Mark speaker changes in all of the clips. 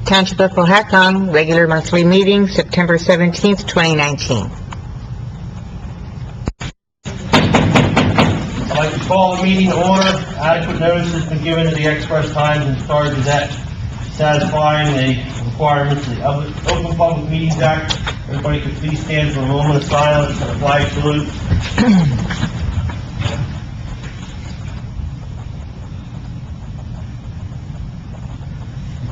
Speaker 1: Township of Cohaston, regular monthly meeting, September 17th, 2019.
Speaker 2: I'd like to call the meeting to order. Adequate notice has been given to the express times and stars of that satisfying the requirements of the Open Public Meetings Act. Everybody could please stand for a moment of silence and a flag salute.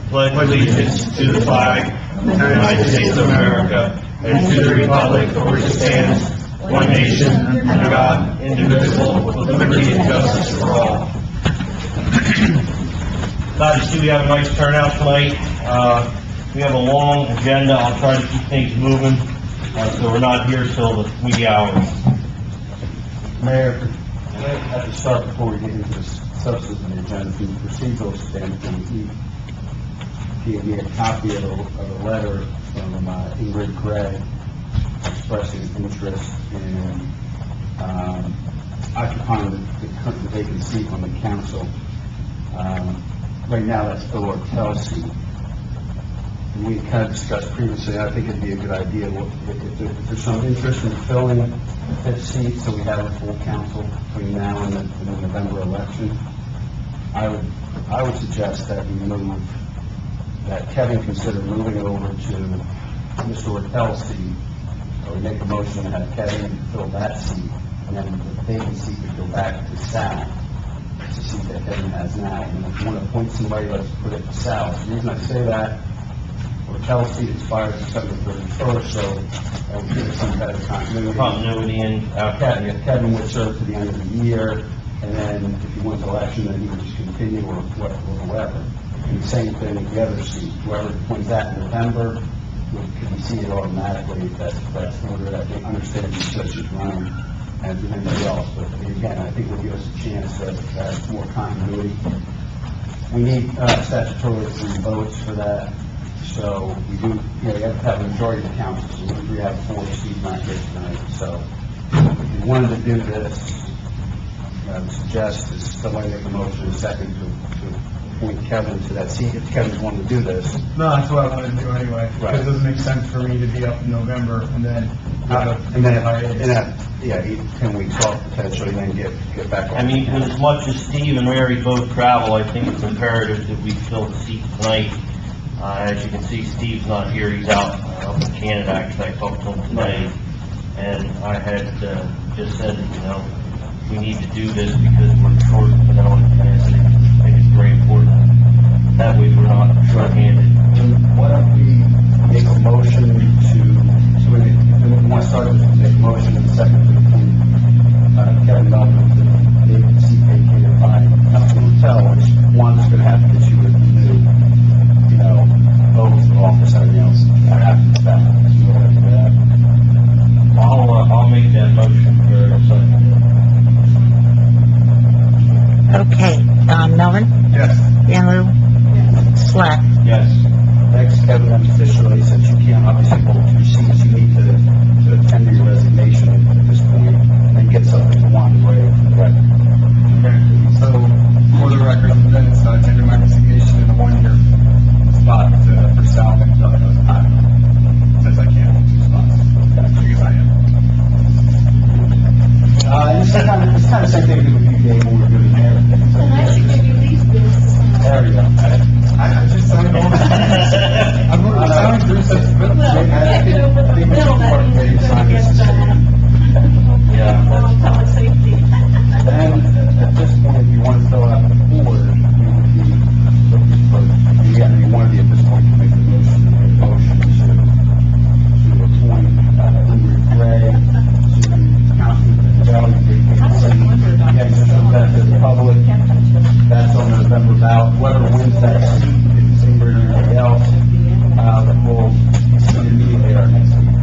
Speaker 2: Pledge allegiance to the flag of the United States of America and to the republic for which it stands, one nation, under God, indivisible, with liberty and justice for all. Glad to see we have a nice turnout tonight. We have a long agenda. I'll try to keep things moving, so we're not here till the wee hours.
Speaker 3: Mayor, at the start, before we get into the substance of the agenda, from the procedural standpoint, he gave me a copy of a letter from Ingrid Gray expressing interest in occupying the current vacant seat on the council. Right now, that's Bill Ortell's seat. And we kind of discussed previously, I think it'd be a good idea if there's some interest in filling that seat, so we have a full council between now and the November election. I would suggest that we move, that Kevin consider moving over to Mr. Ortell's seat, or we make a motion to have Kevin fill that seat, and then the vacant seat would go back to Sal. It's a seat that Kevin has now. And if you want to appoint somebody, let's put it to Sal. The reason I say that, Ortell's seat expires December 31st, so that would give us some better continuity.
Speaker 2: And
Speaker 3: Kevin would serve to the end of the year, and then if he wins the election, then he would just continue or whatever. And the same thing with the other seat. Whoever appoints that in November, can be seated automatically. That's ordered. I think, understand the such running and everybody else. But again, I think it will give us a chance to have more continuity. We need statutory 3 votes for that. So we do, we have to have a majority of the council. So we have 4 seats not here tonight. So if you wanted to do this, I would suggest is somebody make a motion in a second to appoint Kevin to that seat, if Kevin's wanting to do this.
Speaker 4: No, that's what I wanted to do anyway.
Speaker 3: Right.
Speaker 4: Because it doesn't make sense for me to be up in November and then have a...
Speaker 3: 10 weeks off potentially, then get back on.
Speaker 2: I mean, as much as Steve and Mary both travel, I think it's imperative that we fill the seat tonight. As you can see, Steve's not here. He's out up in Canada. Actually, I talked to him today, and I had just said that, we need to do this because we're short, and I think it's very important. That way we're not short-handed.
Speaker 3: Why don't we make a motion to, so we want to start with make a motion in a second to appoint Kevin Melvin to the vacant seat vacated by Councilman Ortell, which one is going to have to issue with the new, oath of office, everything else after that. So you want to do that?
Speaker 2: I'll make that motion for a second.
Speaker 1: Okay, Melvin?
Speaker 4: Yes.
Speaker 1: Yanloo? Swack?
Speaker 2: Yes.
Speaker 3: Next, Kevin, officially, since you can't obviously hold 2 seats, you need to tender your resignation at this point and get something to one way for the record.
Speaker 4: Okay. So, for the record, then it's tender my resignation in a 1-year spot for Sal and since I can't hold 2 spots. Because I am.
Speaker 3: It's kind of the same thing we do with you, Dave, when we're doing there. There you go.
Speaker 4: I just signed over. I'm signing through such
Speaker 3: I think it's important that you sign this.
Speaker 2: Yeah.
Speaker 3: And at this point, if you want to fill out the board, we would be looking for, again, you want to be at this point to make the motion to appoint Ingrid Gray to Councilman Valley vacancy. Again, just for the benefit of the public, that's on the November ballot. Whoever wins that seat, if it's Ingrid or anybody else, will see immediately our next meeting.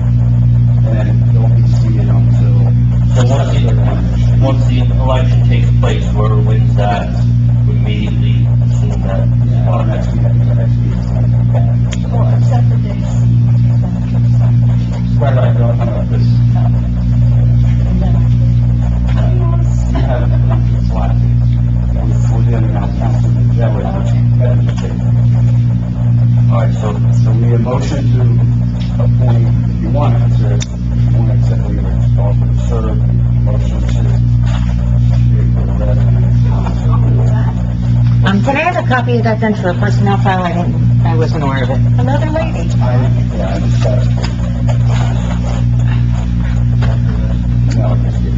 Speaker 3: And then they'll be seated until...
Speaker 2: So once the election takes place, whoever wins that would immediately assume that.
Speaker 3: Yeah, our next meeting. Right, no, I'm not this. You have a flat. We're dealing now, Councilman Jelly, which you had to take. All right, so a motion to appoint, if you want to consider it, if you want to accept the offer to serve, motion to be for the resident.
Speaker 1: Can I have a copy of that then for a personnel file? I wasn't aware of it. Another lady.
Speaker 3: I just got it. No, I just did.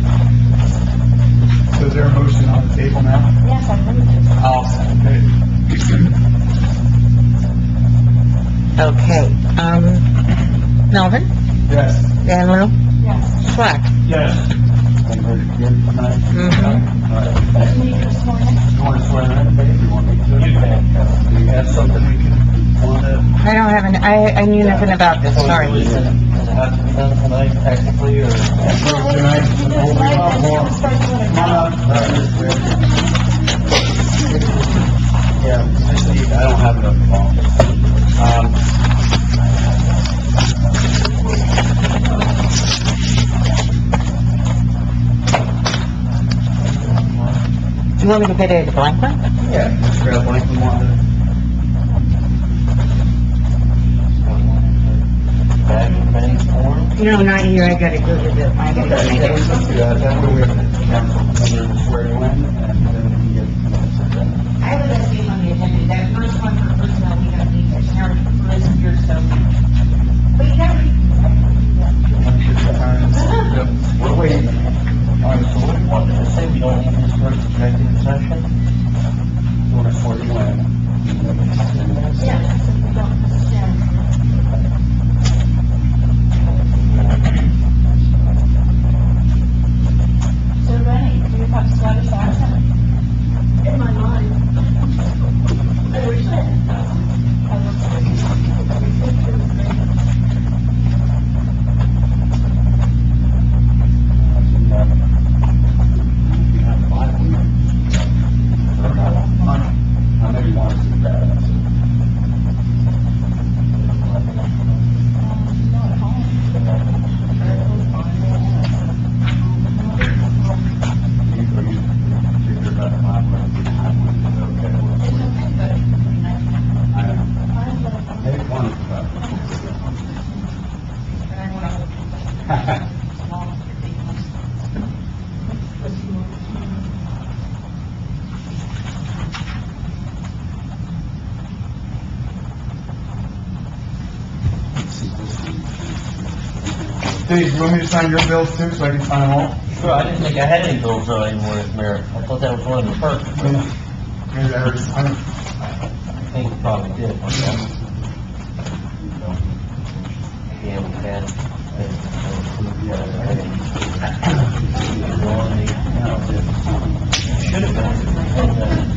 Speaker 4: So is there a motion on the table now?
Speaker 1: Yes, I moved it.
Speaker 4: I'll second it.
Speaker 1: Okay, Melvin?
Speaker 4: Yes.
Speaker 1: Van Loo?
Speaker 5: Yes.
Speaker 1: Swag?
Speaker 2: Yes.
Speaker 3: And heard it here tonight?
Speaker 1: Mhm.
Speaker 3: All right.
Speaker 5: Me this morning.
Speaker 3: You want to swear in, Dave? You want me to?
Speaker 2: You can.
Speaker 3: Do you have something we can, want to?
Speaker 1: I don't have I knew nothing about this, sorry.
Speaker 2: Does it have to be done tonight technically, or?
Speaker 3: Tonight? Yeah, just need, I don't have enough volunteers.
Speaker 1: Do you want me to get a blank one?
Speaker 3: Yeah, just grab blank and one.
Speaker 2: Bag of pennies form?
Speaker 1: No, not here, I gotta go to the, I gotta go to
Speaker 3: Yeah,
Speaker 1: the...
Speaker 3: let's do that. That way we have the council under swear you in, and then we can get minutes of that.
Speaker 1: I have a thing on the agenda, that first one for personnel, we don't need that, Sharon, for this year, so... But you never...
Speaker 3: We're waiting.
Speaker 2: All right, so what do you want to say? We don't need this first executive session?
Speaker 3: You want to swear you in.
Speaker 5: So Rennie, do you have Scottish accent? In my mind. I wish I
Speaker 3: You have five of them. How many want to see that? Figure about five of them, okay? I know. Maybe one is about.
Speaker 4: Dave, you want me to sign your bills too, so I can sign them all?
Speaker 2: Sure, I didn't think I had any bills anymore, Mayor. I thought that was one of the perks.
Speaker 4: Maybe I already signed them.
Speaker 2: I think you probably did. Yeah, we can. Should have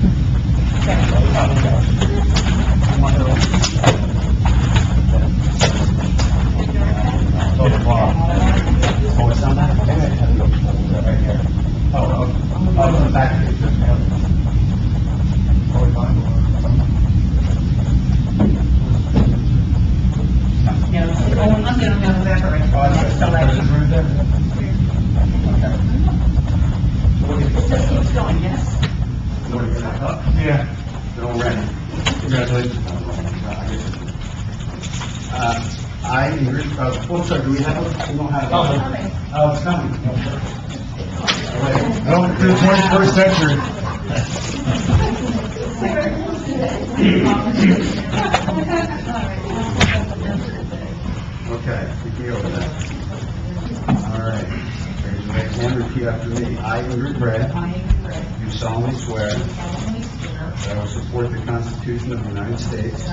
Speaker 3: Oh, it's on that? Maybe I have to go right here. Oh, on the back.
Speaker 1: I'm gonna know whoever it is. Going, yes?
Speaker 4: Yeah.
Speaker 3: Bill Rennie.
Speaker 4: Congratulations.
Speaker 3: Oh, sorry, do we have a, we don't have a. Oh, it's coming.
Speaker 4: Welcome to the 21st century.
Speaker 3: Okay, we can go with that. All right. Raise your right hand, repeat after me. I, Ingrid Gray, do solemnly swear that I will support the Constitution of the United States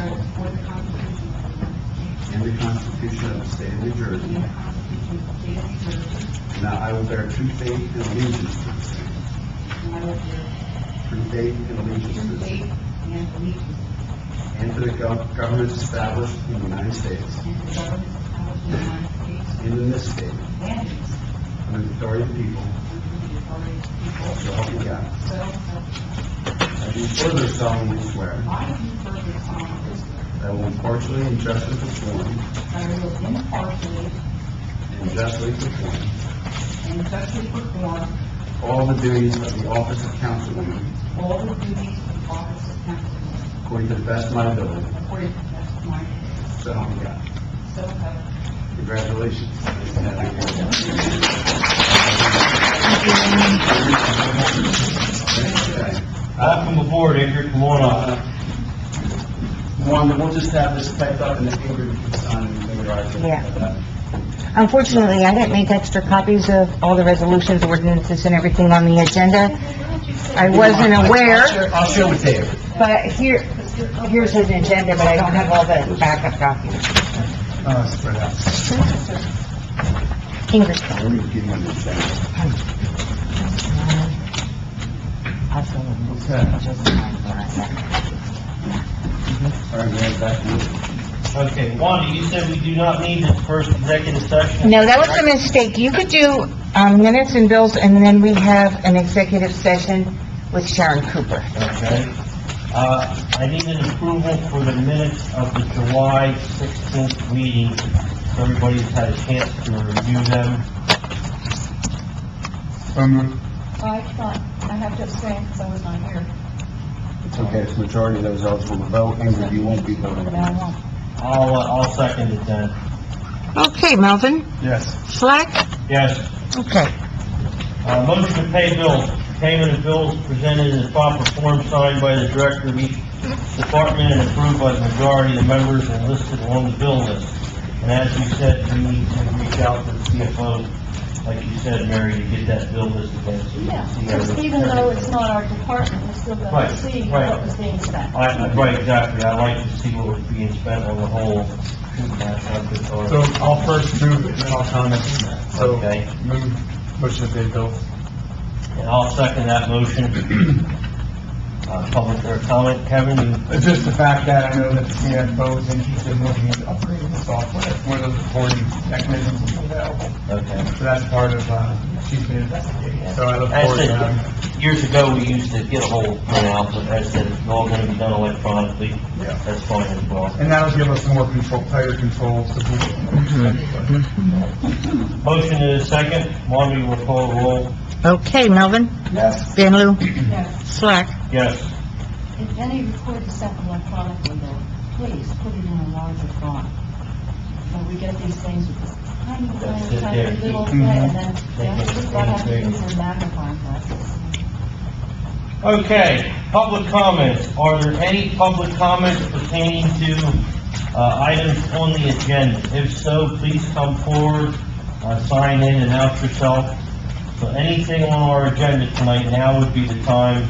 Speaker 3: and the Constitution of the State of New Jersey, and that I will bear true faith and allegiance to the same. True faith and allegiance to the same. And to the governments established in the United States and in this state, under the authority of the people, so help me God. I do further solemnly swear that I will impartially and justly perform all the duties of the office of councilwoman according to the best of my ability. So help me God.
Speaker 1: So,
Speaker 3: Congratulations. Nice to have you here.
Speaker 2: Welcome aboard, Ingrid, come on up.
Speaker 3: Wanda, we'll just have this typed up and then Ingrid can sign and notarize it.
Speaker 6: Yeah. Unfortunately, I didn't make extra copies of all the resolutions, ordinances, and everything on the agenda. I wasn't aware,
Speaker 3: I'll share with Dave.
Speaker 6: but here's an agenda, but I don't have all the backup documents.
Speaker 4: Spread out.
Speaker 6: Ingrid.
Speaker 3: Let me give you an agenda. All right, man, back to you.
Speaker 2: Okay, Wanda, you said we do not need this first executive session?
Speaker 6: No, that was a mistake. You could do minutes and bills, and then we have an executive session with Sharon Cooper.
Speaker 2: Okay. I need an approval for the minutes of the July 16th meeting. So everybody's had a chance to review them.
Speaker 4: So moved.
Speaker 5: I thought, I have to abstain because I was not here.
Speaker 3: It's okay, it's majority of those eligible to vote. Ingrid, you won't be voting.
Speaker 5: But I won't.
Speaker 2: I'll second it then.
Speaker 6: Okay, Melvin?
Speaker 4: Yes.
Speaker 6: Slack?
Speaker 2: Yes.
Speaker 6: Okay.
Speaker 2: Motion to pay bills. Payment of bills presented in the proper form signed by the director of each department and approved by the majority of the members and listed on the bill list. And as you said, we need to reach out to the CFO, like you said, Mary, to get that bill list again, so we
Speaker 5: Yeah,
Speaker 2: can see
Speaker 5: because
Speaker 2: everything.
Speaker 5: even though it's not our department, we're still going
Speaker 2: Right,
Speaker 5: to see
Speaker 2: right.
Speaker 5: what was being spent.
Speaker 2: Right, exactly. I like to see what was being spent on the whole shooting match.
Speaker 4: So I'll first move it, and then I'll comment. So,
Speaker 2: Okay.
Speaker 4: move, motion to pay bills.
Speaker 2: And I'll second that motion. Public or comment, Kevin, you?
Speaker 4: It's just the fact that I know that the CFO is interested in looking into upgrading the software, one of those reporting mechanisms is available.
Speaker 2: Okay.
Speaker 4: So that's part of, she's been investigating. So I look
Speaker 2: As
Speaker 4: forward to
Speaker 2: I
Speaker 4: that.
Speaker 2: said, years ago, we used to get a whole printout, but as I said, it's all gonna be done electronically.
Speaker 4: Yeah.
Speaker 2: That's fine as well.
Speaker 4: And that'll give us more control, tighter controls to who.
Speaker 2: Motion is second. Wanda, you will call the roll.
Speaker 6: Okay, Melvin?
Speaker 3: Yes.
Speaker 6: Van Loo?
Speaker 5: Yes.
Speaker 6: Slack?
Speaker 2: Yes.
Speaker 5: If any report is sent electronically, though, please put it in a larger font. So we get these things with this tiny,
Speaker 2: That's it,
Speaker 5: tiny
Speaker 2: yeah.
Speaker 5: little
Speaker 4: Mhm.
Speaker 5: thing, and then
Speaker 2: Make it
Speaker 5: we've got to have to
Speaker 2: big.
Speaker 5: use a magnifying glasses.
Speaker 2: Okay, public comments. Are there any public comments pertaining to, items on the agenda? If so, please come forward, sign in, announce yourself. So anything on our agenda tonight, now would be the time,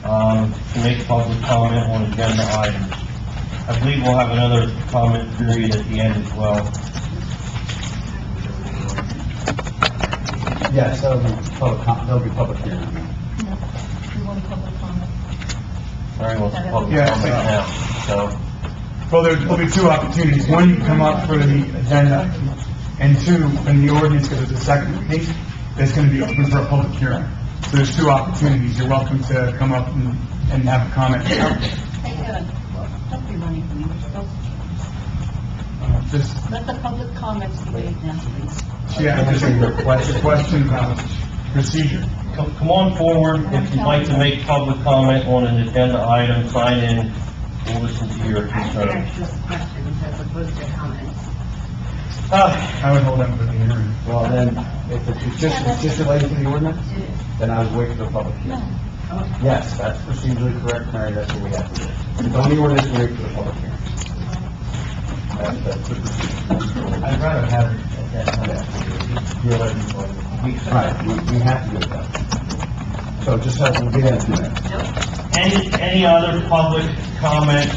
Speaker 2: to make public comment on agenda items. I believe we'll have another comment period at the end as well.
Speaker 3: Yes, that'll be public hearing.
Speaker 5: No, we want public comment.
Speaker 2: Sorry, wants to public
Speaker 4: Yeah.
Speaker 2: comment now, so.
Speaker 4: Well, there'll be two opportunities. One, you can come up for the agenda, and two, when the ordinance goes to second reading, it's going to be open for a public hearing. So there's two opportunities. You're welcome to come up and have a comment.
Speaker 5: Hey, don't be running from me.
Speaker 4: Just,
Speaker 5: Let the public comments be made now, please.
Speaker 4: yeah, just a question about procedure.
Speaker 2: Come on forward, if you'd like to make public comment on an agenda item, sign in, we'll listen to your concerns.
Speaker 1: questions as opposed to comments.
Speaker 4: I would hold them for the hearing.
Speaker 3: Well, then, if it's just related to the ordinance, then I would wait for the public hearing. Yes, that's procedurally correct, Mary, that's what we have to do. If it's on the ordinance, we wait for the public hearing. That's the procedure.
Speaker 2: I'd rather have it at that time.
Speaker 3: You're letting me know. Right, we have to do that. So just have to get into that.
Speaker 2: Any other public comments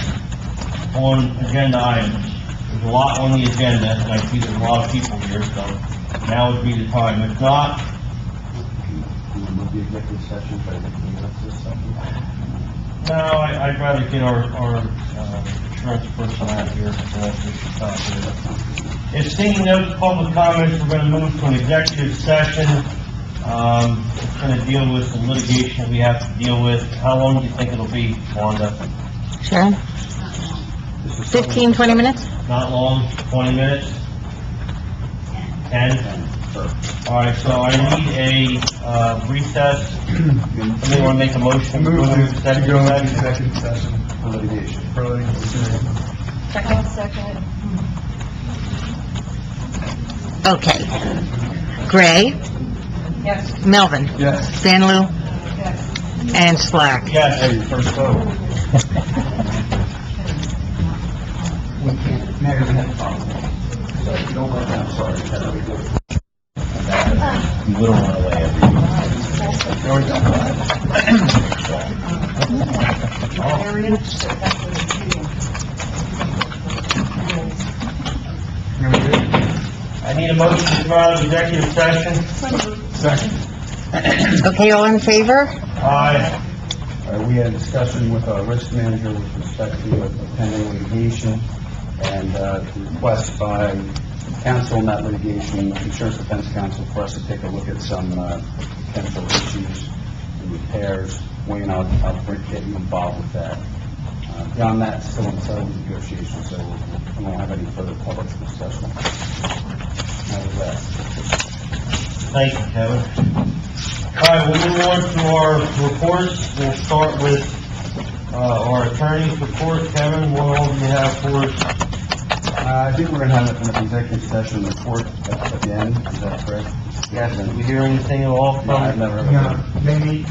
Speaker 2: on agenda items? There's a lot on the agenda, and I see there's a lot of people here, so now would be the time. If not,
Speaker 3: You want to move the executive session, but I think that's just something.
Speaker 2: no, I'd rather get our insurance person out here, so that's what she's talking about. If seeing no public comments, we're gonna move to an executive session. It's gonna deal with some litigation we have to deal with. How long do you think it'll be, Wanda?
Speaker 6: Sharon? 15, 20 minutes?
Speaker 2: Not long, 20 minutes? 10? All right, so I need a recess. Somebody wanna make a motion?
Speaker 4: Move
Speaker 2: Go into
Speaker 4: to
Speaker 2: executive
Speaker 4: go into
Speaker 2: session?
Speaker 4: executive session
Speaker 3: For litigation.
Speaker 4: for litigation.
Speaker 5: Second.
Speaker 6: Okay. Gray,
Speaker 1: Yes.
Speaker 6: Melvin,
Speaker 3: Yes.
Speaker 6: Sanlu,
Speaker 1: Yes.
Speaker 6: and Slack.
Speaker 2: Yes.
Speaker 3: Hey, first vote. We can't, Mayor, we have a problem. So, don't vote, I'm sorry.
Speaker 2: You wouldn't want to weigh it. I need a motion to come out of executive session.
Speaker 3: Second.
Speaker 6: Okay, all in favor?
Speaker 2: Aye.
Speaker 3: We had a discussion with our risk manager with respect to a pending litigation, and request by counsel in that litigation, Insurance Defense Counsel, for us to take a look at some potential issues and repairs. Wayne, I'll get you involved with that. Beyond that, still in settlement negotiations, so we won't have any further public discussion. That was that.
Speaker 2: Thank you, Kevin. All right, we'll move on to our reports. We'll start with our attorney's report. Kevin, what all do you have for us?
Speaker 3: I think we're going to have an executive session report at the end, is that correct?
Speaker 2: Yes, did we hear anything at all
Speaker 3: No, I've
Speaker 2: from?
Speaker 3: never heard of
Speaker 4: No,
Speaker 3: it.
Speaker 4: they meet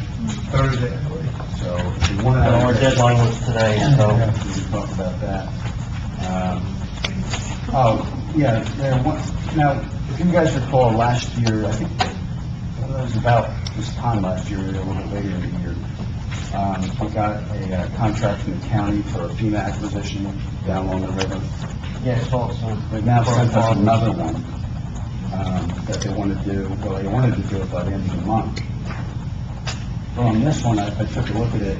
Speaker 4: Thursday, I believe.
Speaker 3: So, if you want to...
Speaker 2: Our deadline was today,
Speaker 3: We
Speaker 2: so.
Speaker 3: can talk about that. Oh, yeah, now, if you guys recall, last year, I think, it was about this time last year, or a little bit later in the year, we got a contract from the county for a FEMA acquisition down along the river.
Speaker 2: Yes, also.
Speaker 3: They've now sent us another one, that they want to do, well, they wanted to do it by the end of the month. Well, on this one, I took a look at it,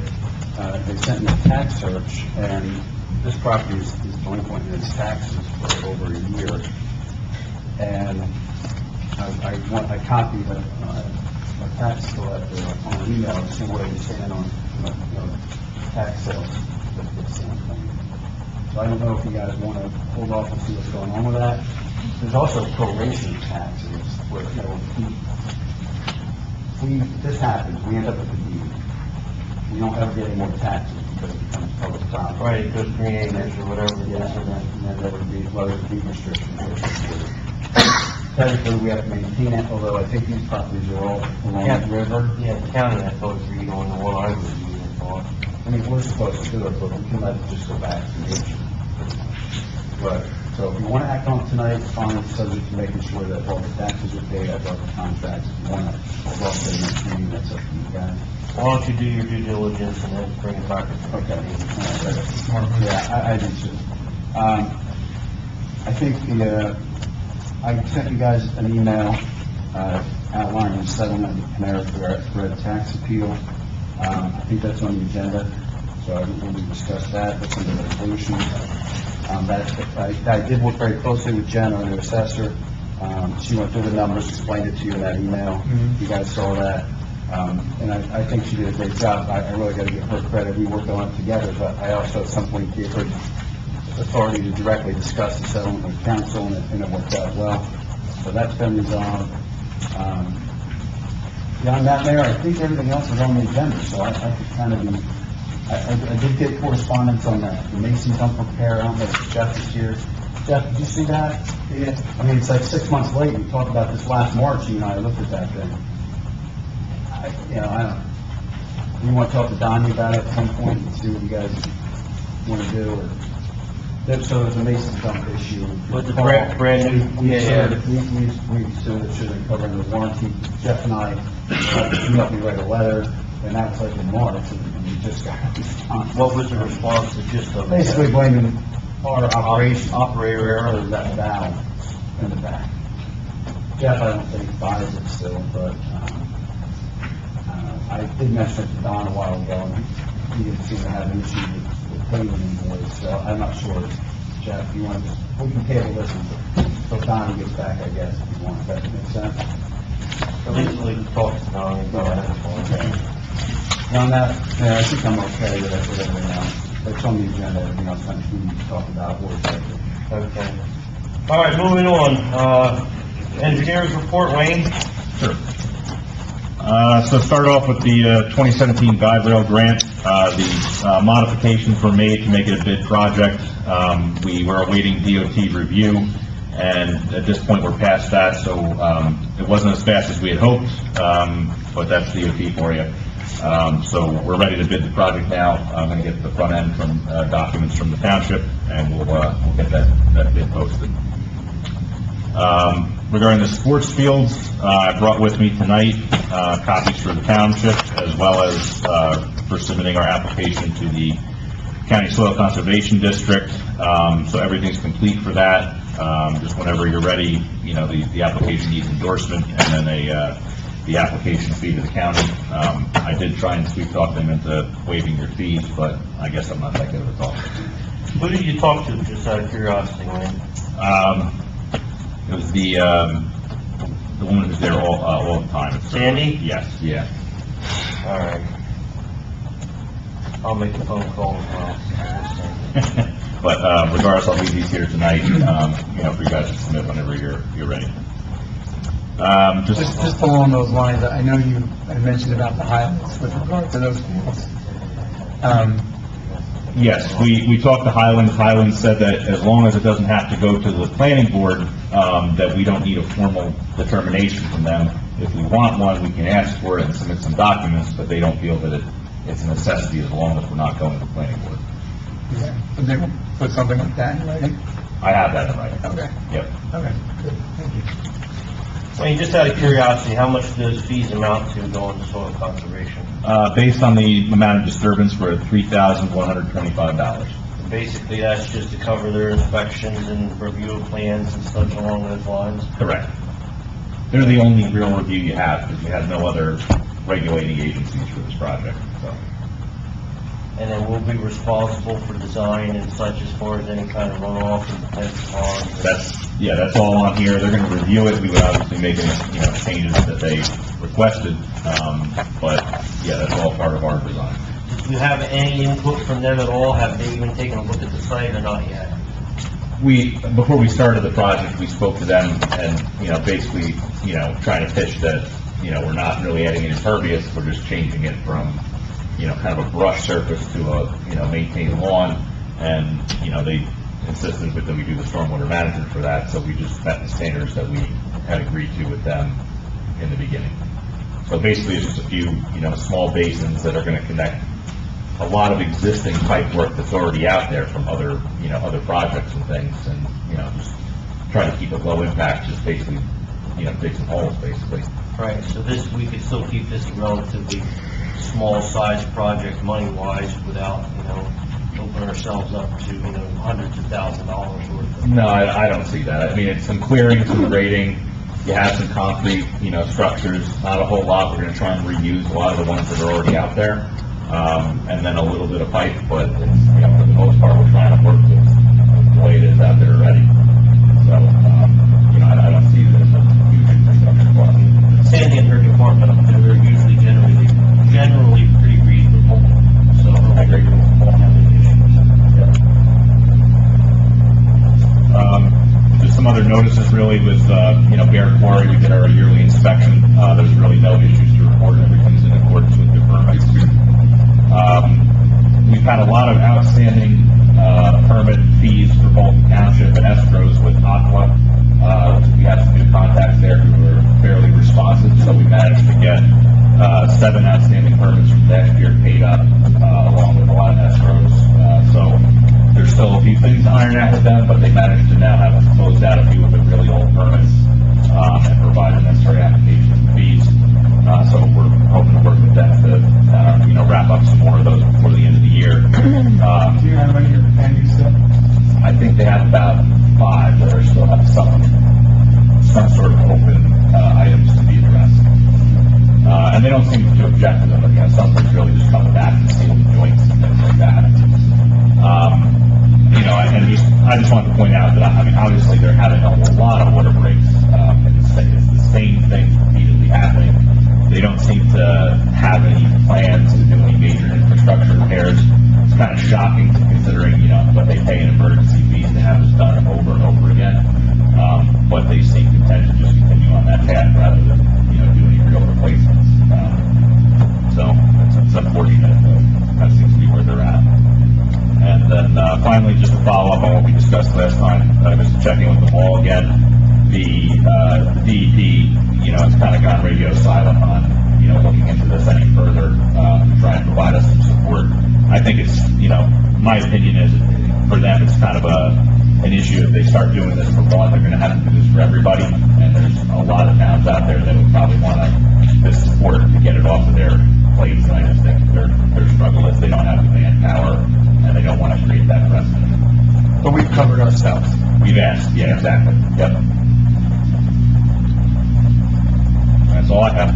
Speaker 3: they sent me a tax search, and this property is delinquent in its taxes for over a year. And I copied a tax collector on an email to see where they stand on, tax sales. So I don't know if you guys want to hold off and see what's going on with that. There's also proration taxes, where, this happens, we end up with the deed. We don't ever get any more taxes because it becomes public property.
Speaker 2: Right, it goes 3 acres or whatever it
Speaker 3: Yeah,
Speaker 2: is.
Speaker 3: and then there would be lower deed restrictions. Technically, we have to maintain it, although I think these properties are all along the river.
Speaker 2: Yeah, the county, I thought, agreed on the one I reviewed, I thought.
Speaker 3: I mean, we're supposed to do it, but we can let it just go back to nature. But, so if you want to act on it tonight, it's fine, it's subject to making sure that all the taxes are paid, I've got the contracts. If you want to hold off to the next meeting, that's up to you guys.
Speaker 2: Why don't you do your due diligence and then bring it back?
Speaker 3: Okay. All right. Yeah, I do too. I think I sent you guys an email, outlining the settlement with Panera for a tax appeal. I think that's on the agenda, so I didn't really discuss that, that's under the resolution. I did work very closely with Jen, our new assessor. She went through the numbers, explained it to you in that email. You guys saw that. And I think she did a great job. I really got to give her credit. We worked on it together, but I also at some point gave her authority to directly discuss the settlement with council, and it worked out well. So that's been resolved. Beyond that, Mayor, I think everything else is on the agenda, so I could kind of be, I did get correspondence on the Mason dump repair. I don't know if Jeff is here. Jeff, did you see that? Yeah. I mean, it's like 6 months late. We talked about this last March, you and I looked at that thing. I don't, you want to talk to Donnie about it at some point and see what you guys want to do, or, so there's a Mason dump issue.
Speaker 2: With the brand new,
Speaker 3: We
Speaker 2: yeah,
Speaker 3: assumed it should have covered the warranty. Jeff and I, you helped me write a letter, and that was like in March, and we just got a response.
Speaker 2: What was the response to just of?
Speaker 3: Basically blaming our operation.
Speaker 2: Operator error.
Speaker 3: For that valve in the back. Jeff, I don't think buys it still, but, I did mention it to Don a while ago, and he didn't seem to have an issue with paying an invoice, so I'm not sure. Jeff, you want to, we can table this until Don gets back, I guess, if you want, if that makes sense.
Speaker 2: Basically, talk to Donnie about it.
Speaker 3: On that, yeah, I think I'm okay with everything else. It's on the agenda, everything else, I'm sure we need to talk about, or executive.
Speaker 2: Okay. All right, moving on. Engineers report, Wayne?
Speaker 7: Sure. So start off with the 2017 guide rail grant. The modifications were made to make it a bid project. We were awaiting DOT review, And at this point, we're past that, so, it wasn't as fast as we had hoped, but that's DOT for you. So we're ready to bid the project now. I'm gonna get the front end from, documents from the township, and we'll get that bid posted. Regarding the sports fields, I brought with me tonight, copies for the township, as well as, for submitting our application to the County Soil Conservation District. So everything's complete for that. Just whenever you're ready, the application needs endorsement, and then the application fee to the county. I did try and sweet talk them into waiving your fees, but I guess I'm not that good of a talker.
Speaker 2: Who did you talk to, just out of curiosity, Wayne?
Speaker 7: It was the woman who's there all the time.
Speaker 2: Sandy?
Speaker 7: Yes, yeah.
Speaker 2: All right. I'll make a phone call as well.
Speaker 7: But, regardless, I'll leave these here tonight, for you guys to submit whenever you're ready.
Speaker 4: Just along those lines, I know you had mentioned about the highlights with regard to those fields.
Speaker 7: Yes, we talked to Highlands. Highlands said that as long as it doesn't have to go to the planning board, that we don't need a formal determination from them. If we want one, we can ask for it and submit some documents, but they don't feel that it's a necessity as long as we're not going to the planning board.
Speaker 4: Yeah. Would they put something like that in writing?
Speaker 7: I have that in writing.
Speaker 4: Okay.
Speaker 7: Yep.
Speaker 4: Okay, good, thank you.
Speaker 2: Wayne, just out of curiosity, how much do those fees amount to going to soil conservation?
Speaker 7: Based on the amount of disturbance, we're at $3,125.
Speaker 2: Basically, that's just to cover their inspections and review of plans and such along those lines?
Speaker 7: Correct. They're the only real review you have, because you have no other regulating agencies for this project, so.
Speaker 2: And then we'll be responsible for design and such as far as any kind of runoff and fence ponds?
Speaker 7: That's all on here. They're gonna review it. We would obviously make any, changes that they requested. But, yeah, that's all part of our design.
Speaker 2: Do you have any input from them at all? Have they even taken a look at the site or not yet?
Speaker 7: Before we started the project, we spoke to them and, basically, trying to pitch that, we're not really adding any impervious, we're just changing it from, kind of a brush surface to a, maintained lawn. And, they insisted that we do the stormwater management for that, so we just met the standards that we had agreed to with them in the beginning. So basically, it's just a few, small basins that are gonna connect a lot of existing pipe work that's already out there from other, other projects and things, and, just try to keep it low impact, just basically, dig some holes, basically.
Speaker 2: Right, so this, we could still keep this a relatively small size project money-wise without, opening ourselves up to, hundreds of thousands of dollars worth of...
Speaker 7: No, I don't see that. I mean, it's some clearing, some grading, you have some concrete, structures, not a whole lot. We're gonna try and reuse a lot of the ones that are already out there, and then a little bit of pipe, but it's, for the most part, we're trying to work with the way it is out there already. So, I don't see that as a huge infrastructure cost.
Speaker 2: Sandy and her department, they're usually generally pretty reasonable, so I agree with them. Won't have any issues.
Speaker 7: Just some other notices really with, Bear Quarry, we did our yearly inspection. There's really no issues to report. Everything's in accordance with the permits. We've had a lot of outstanding, permit fees for both township and escrows with Aqua. We had some new contacts there who were fairly responsive, so we managed to get, 7 outstanding permits from last year paid up, along with a lot of escrows. So there's still a few things to iron out with them, but they managed to now have us closed out a few of the really old permits, and provide the necessary application fees. So we're hoping to work with them to, wrap up some more of those before the end of the year.
Speaker 4: Do you have any pending stuff?
Speaker 7: I think they have about 5 that are still have some sort of open, items to be addressed. And they don't seem to object to them, but, some things really just coming back and sealing joints and things like that. I just wanted to point out that, obviously they're having a lot of water breaks, and it's the same thing repeatedly happening. They don't seem to have any plans to do any major infrastructure repairs. It's kind of shocking considering, what they pay in emergency fees to have this done over and over again. But they seem content to just continue on that path rather than, do any real replacements. So it's unfortunate, but that seems to be where they're at. And then, finally, just a follow up on what we discussed last time, just checking with the wall again. The DEP, you know, has kind of gone radio silent on, you know, looking into this any further, to try and provide us some support. I think it's, you know, my opinion is, for them, it's kind of an issue. If they start doing this for one, they're gonna have to do this for everybody, and there's a lot of towns out there that would probably want this support to get it off of their plates, and I just think their struggle is they don't have the manpower, and they don't want to create that precedent.
Speaker 4: But we've covered ourselves.
Speaker 7: We've asked, yeah, exactly, yep. That's all I have.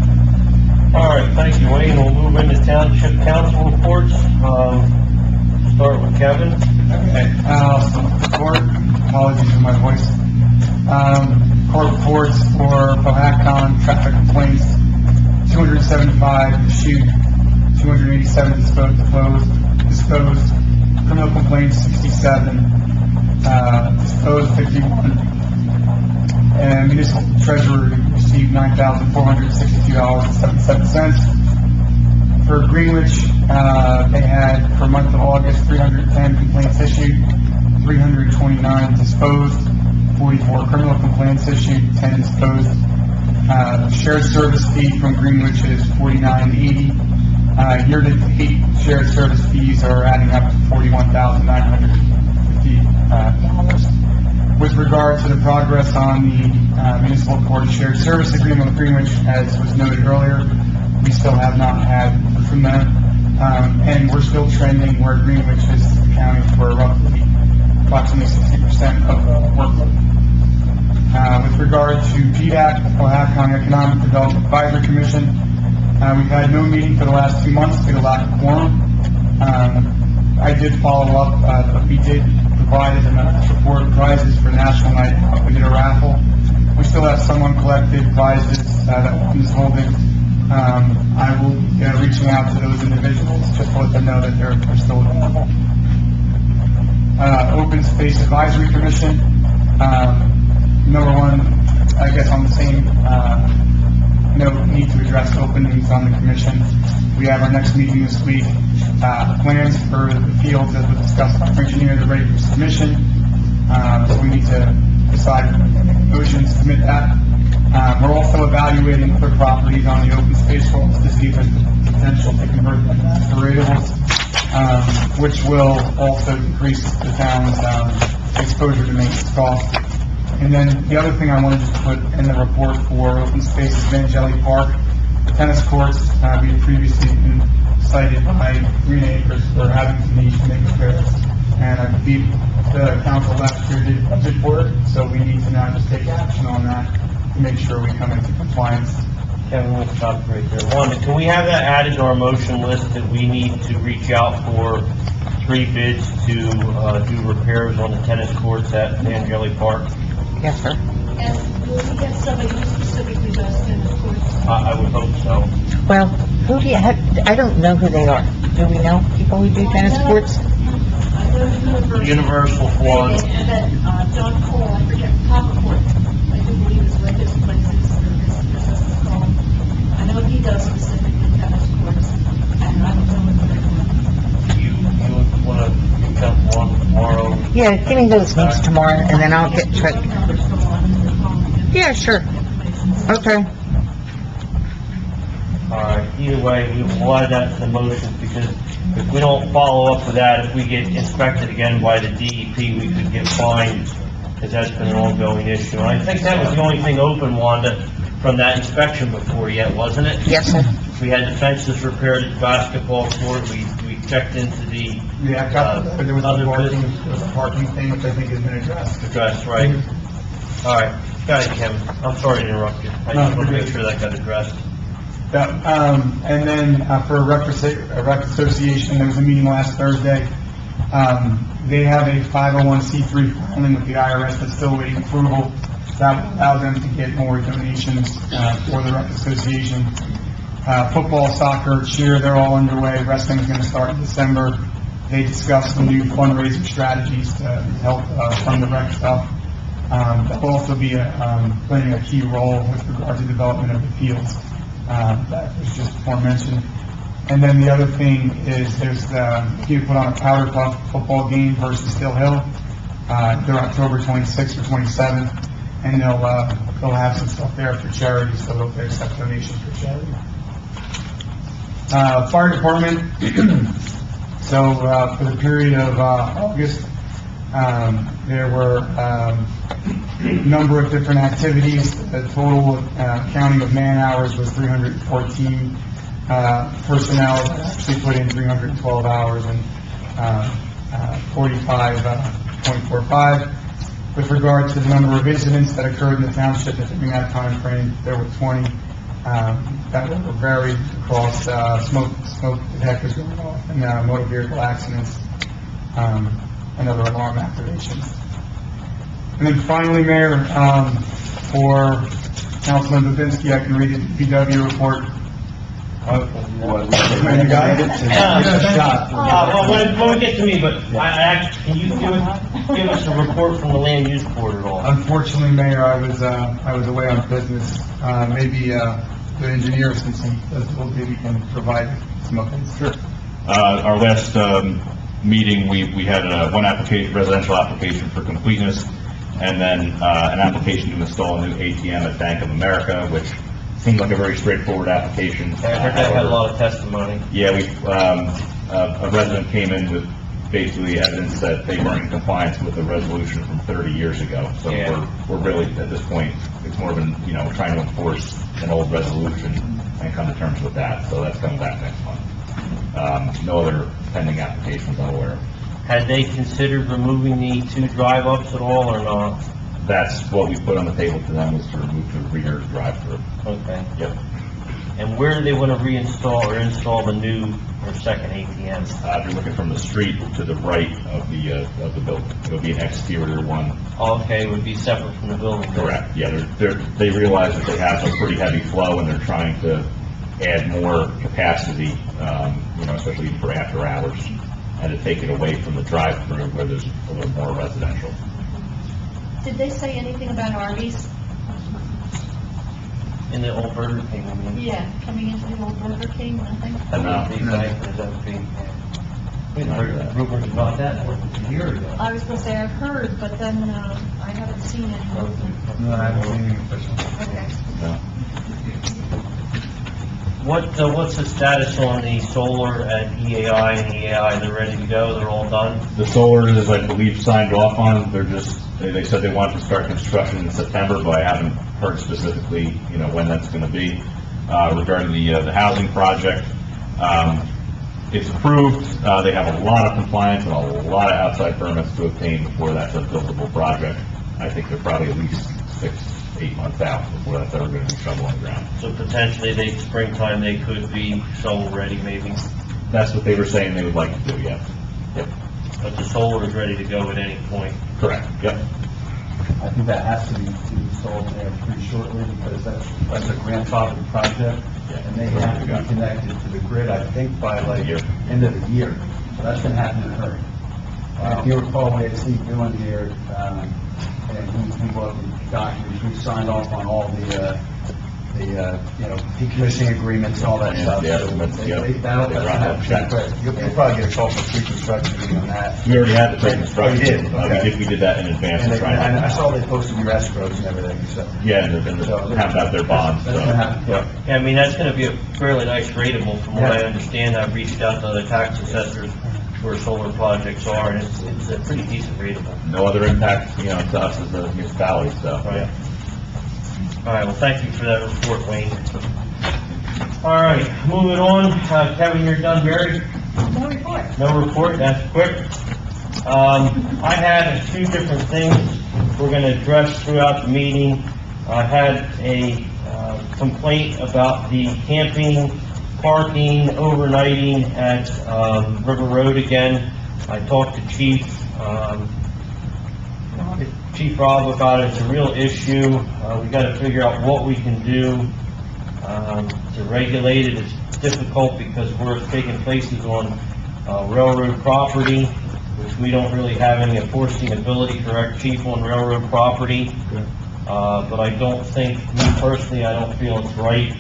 Speaker 2: All right, thank you, Wayne. We'll move into township council reports. Start with Kevin.
Speaker 4: Okay, report, apologies for my voice. Court reports for Cohasset, traffic complaints, 275 issued, 287 disposed, criminal complaints, 67, disposed, 51, and municipal treasurer received $9,462.77. For Greenwich, they had, for month of August, 310 complaints issued, 329 disposed, 44 criminal complaints issued, 10 disposed. Shared service fee from Greenwich is $49.80. Year-to-date, shared service fees are adding up to $41,950. With regard to the progress on the municipal court shared service agreement with Greenwich, as was noted earlier, we still have not had from them, and we're still trending where Greenwich is accounting for approximately 60% of the workload. With regard to PDAC, Cohasset County Economic Development Advisory Commission, we've had no meeting for the last 2 months due to lack of quorum. I did follow up, but we did provide an report of prizes for National Night Out. We did a raffle. We still have some uncollected prizes that one is holding. I will be reaching out to those individuals just to let them know that they're still available. Open Space Advisory Commission, number one, I guess on the same note, need to address openings on the commission. We have our next meeting this week. Plans for the fields, as was discussed by our engineer, are ready for submission. So we need to decide motion to submit that. We're also evaluating other properties on the open space roles to see if there's potential to convert them to ratables, which will also decrease the town's exposure to maintenance costs. And then the other thing I wanted to put in the report for open space is Vangelli Park. The tennis courts, we had previously been cited by Green Acres for having some need to make repairs. And I believe the council last year did budget for it, so we need to now just take action on that to make sure we come into compliance.
Speaker 2: Kevin, let's stop right there. Wanda, can we have that added to our motion list that we need to reach out for 3 bids to do repairs on the tennis courts at Vangelli Park?
Speaker 6: Yes, sir.
Speaker 5: And will we get somebody who specifically does tennis courts?
Speaker 2: I would hope so.
Speaker 6: Well, who do you have, I don't know who they are. Do we know people who do tennis courts?
Speaker 5: I know
Speaker 2: Universal Florida.
Speaker 5: And then, John Cole, I forget, Papa Court, I do believe is what his place is, or his business is called. I know he does specifically tennis courts, and I don't know what they're doing.
Speaker 2: You want to come on tomorrow?
Speaker 6: Yeah, give me those names tomorrow, and then I'll get
Speaker 5: Phone numbers go on, and they're calling.
Speaker 6: Yeah, sure. Okay.
Speaker 2: All right, either way, we will add that to the motion, because if we don't follow up with that, if we get inspected again by the DEP, we could get fined, because that's been an ongoing issue. And I think that was the only thing open, Wanda, from that inspection before yet, wasn't it?
Speaker 6: Yes, sir.
Speaker 2: We had the fences repaired at the basketball court, we checked into the
Speaker 4: Yeah, I got, but there was
Speaker 2: other
Speaker 4: there
Speaker 2: business
Speaker 4: was a parking thing, which I think has been addressed.
Speaker 2: address, right? All right, got it, Kevin. I'm sorry to interrupt you. I just want to make sure that got addressed.
Speaker 4: Yeah, and then, for a rec association, there was a meeting last Thursday. They have a 501c3 filing with the IRS that's still waiting approval. That will allow them to get more donations, for the rec association. Football, soccer, cheer, they're all underway. Wrestling is gonna start in December. They discussed some new fundraising strategies to help, fund the rec stuff. That will also be, playing a key role with regard to development of the fields. That was just before mentioned. And then the other thing is there's he put on a powder puff football game versus Still Hill. They're October 26th or 27th, and they'll have some stuff there for charity, so they'll accept donations for charity. Fire department, so, for the period of, August, there were, a number of different activities. The total, counting of man hours was 314, personnel actually put in 312 hours and, 45.45. With regard to the number of incidents that occurred in the township during that time frame, there were 20, that were varied across, smoke detectors going off and, motor vehicle accidents, and other alarm activations. And then finally, Mayor, for Councilman Babinski, I can read the DPW report.
Speaker 3: When you got it, shot.
Speaker 2: Well, when we get to me, but can you give us a report from the land use board at all?
Speaker 4: Unfortunately, Mayor, I was away on business. Maybe, the engineer, since he does the whole thing, can provide some updates. Sure.
Speaker 7: Our last, meeting, we had, one application, residential application for completeness, and then, an application to install a new ATM at Bank of America, which seemed like a very straightforward application.
Speaker 2: I heard that had a lot of testimony.
Speaker 7: Yeah, a resident came in with basically evidence that they weren't in compliance with a resolution from 30 years ago. So
Speaker 2: Yeah.
Speaker 7: we're really, at this point, it's more of an, trying to enforce an old resolution and come to terms with that. So that's coming back next month. No other pending applications I'm aware of.
Speaker 2: Had they considered removing the two drive-ups at all or not?
Speaker 7: That's what we put on the table to them, was to remove the rear drive-through.
Speaker 2: Okay.
Speaker 7: Yep.
Speaker 2: And where do they want to reinstall or install the new or second ATM?
Speaker 7: If you're looking from the street to the right of the building, it'll be an exterior one.
Speaker 2: Okay, it would be separate from the building.
Speaker 7: Correct, yeah, they realize that they have a pretty heavy flow, and they're trying to add more capacity, especially for after hours, and to take it away from the drive-through where there's a little more residential.
Speaker 5: Did they say anything about Arby's?
Speaker 2: In the old Burger King, I mean.
Speaker 5: Yeah, coming into the old Burger King, nothing?
Speaker 2: That would be nice, that would be, we heard rumors about that a year ago.
Speaker 5: I was gonna say I've heard, but then, I haven't seen any movement.
Speaker 4: No, I haven't seen anything official.
Speaker 5: Okay.
Speaker 7: No.
Speaker 2: What's the status on the solar at EAI and EAI? They're ready to go, they're all done?
Speaker 7: The solar is, I believe, signed off on. They said they wanted to start construction in September, but I haven't heard specifically, when that's going to be. Regarding the housing project, it's approved. They have a lot of compliance and a lot of outside permits to obtain before that's a buildable project. I think they're probably at least 6-8 months out before that's ever going to be shovel on the ground.
Speaker 2: So potentially, springtime, they could be shovel ready maybe,
Speaker 7: That's what they were saying they would like to do, yeah. Yep.
Speaker 2: but the solar is ready to go at any point.
Speaker 7: Correct, yep.
Speaker 3: I think that has to be installed there pretty shortly, because that's a grandfathered project, and they have to be connected to the grid, I think, by end of the year. So that's gonna happen in a hurry. If you recall, we had Steve doing here, and he brought the documents, we signed off on all the decommissioning agreements and all that stuff.
Speaker 7: Yeah,
Speaker 3: So
Speaker 7: yeah.
Speaker 3: that'll happen pretty quick. You'll probably get a call for pre-construction on that.
Speaker 7: We already had the pre-construction.
Speaker 3: Oh, you did? Okay.
Speaker 7: We did that in advance.
Speaker 3: And
Speaker 7: of trying to-
Speaker 3: I saw they posted your escrows and everything, so.
Speaker 7: Yeah, and they have out their bonds, so.
Speaker 3: That's gonna happen, yeah.
Speaker 2: Yeah, I mean, that's gonna be a fairly nice rateable, from what I
Speaker 3: Yeah.
Speaker 2: understand. I've reached out to other tax assessors where solar projects are, and it's a pretty decent rateable.
Speaker 7: No other impact, to us as a municipality, so.
Speaker 2: Right. All right, well, thank you for that report, Wayne. All right, moving on, Kevin, you're done, Barry?
Speaker 5: No report.
Speaker 2: No report, that's quick. I had a few different things we're gonna address throughout the meeting. I had a complaint about the camping, parking, overnighting at River Road again. I talked to Chief Rob about it. It's a real issue. We gotta figure out what we can do to regulate it. It's difficult because we're taking places on railroad property, which we don't really have any enforcing ability, correct, Chief, on railroad property? But I don't think, me personally, I don't feel it's right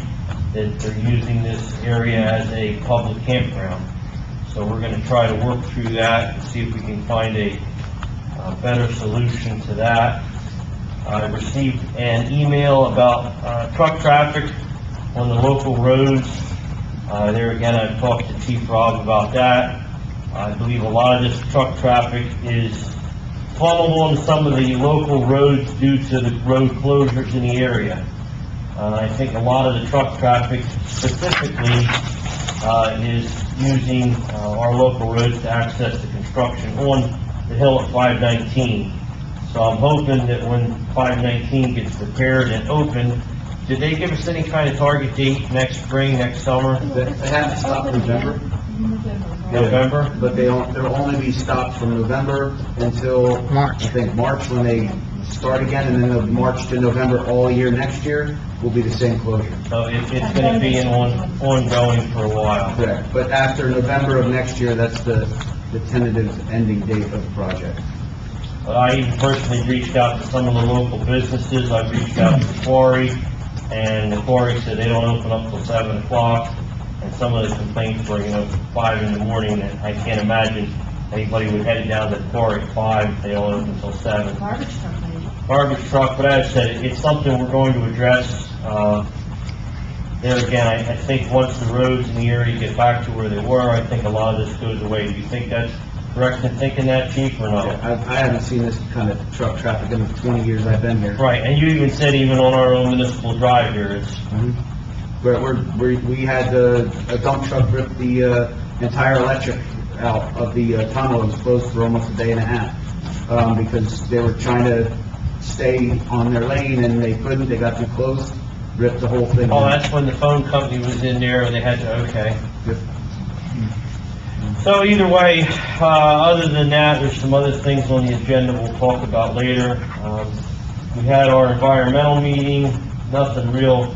Speaker 2: that they're using this area as a public campground. So we're gonna try to work through that and see if we can find a better solution to that. I received an email about truck traffic on the local roads. There again, I talked to Chief Rob about that. I believe a lot of this truck traffic is funneled on some of the local roads due to the road closures in the area. I think a lot of the truck traffic specifically is using our local roads to access the construction on the hill at 519. So I'm hoping that when 519 gets repaired and open, did they give us any kind of target date next spring, next summer?
Speaker 3: They haven't stopped November.
Speaker 2: November?
Speaker 3: But they'll only be stopped from November until,
Speaker 6: March.
Speaker 3: I think, March, when they start again, and then the March to November all year next year will be the same closure.
Speaker 2: So it's gonna be ongoing for a while.
Speaker 3: Correct. But after November of next year, that's the tentative ending date of the project.
Speaker 2: But I even personally reached out to some of the local businesses. I reached out to the quarry, and the quarry said they don't open up till 7 o'clock. And some of the complaints were, 5 in the morning, and I can't imagine anybody would head down to the quarry at 5, they don't open until 7.
Speaker 5: Garbage truck, maybe.
Speaker 2: Garbage truck, but as I said, it's something we're going to address. There again, I think once the roads in the area get back to where they were, I think a lot of this goes away. Do you think that's correct in thinking that, Chief, or not?
Speaker 3: I haven't seen this kind of truck traffic in the 20 years I've been here.
Speaker 2: Right, and you even said even on our own municipal drive here, it's,
Speaker 3: We had a dump truck rip the entire electric out of the tunnel. It was closed for almost a day and a half, because they were trying to stay on their lane and they couldn't, they got too close, ripped the whole thing.
Speaker 2: oh,
Speaker 3: out.
Speaker 2: that's when the phone company was in there and they had to, okay.
Speaker 3: Yep.
Speaker 2: So either way, other than that, there's some other things on the agenda we'll talk about later. We had our environmental meeting, nothing real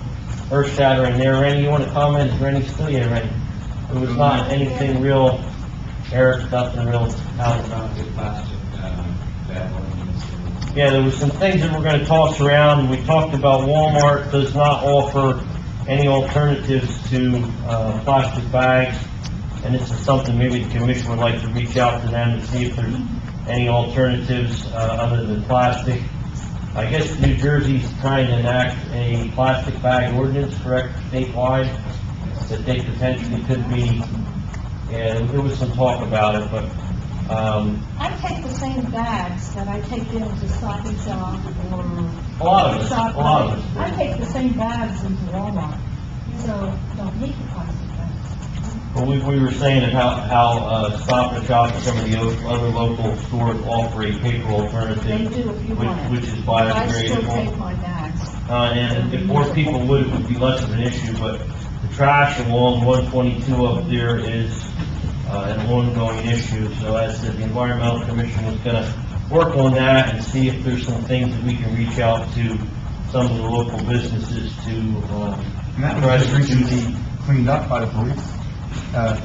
Speaker 2: earth-shattering there. Rennie, you want to comment? Is Rennie still here, Rennie? It was not anything real, Eric, nothing real out. Yeah, there was some things that we're going to toss around, and we talked about Walmart does not offer any alternatives to plastic bags, and this is something maybe the commission would like to reach out to them and see if there's any alternatives other than plastic. I guess New Jersey's trying to enact a plastic bag ordinance, correct, statewide, that they potentially could be, and there was some talk about it, but,
Speaker 5: I take the same bags that I take into Stop and Shop or...
Speaker 2: A lot of us.
Speaker 5: I take the same bags into Walmart, so don't need the plastic bags.
Speaker 2: well, we were saying how Stop and Shop and some of the other local stores offer a paper
Speaker 5: They
Speaker 2: alternative,
Speaker 5: do if you want it.
Speaker 2: which is
Speaker 5: But I still
Speaker 2: biodegradable.
Speaker 5: take my bags.
Speaker 2: And if more people would, it would be less of an issue, but the trash along 122 up there is an ongoing issue. So as I said, the Environmental Commission is gonna work on that and see if there's some things that we can reach out to some of the local businesses to,
Speaker 4: And that was just recently cleaned up by the police.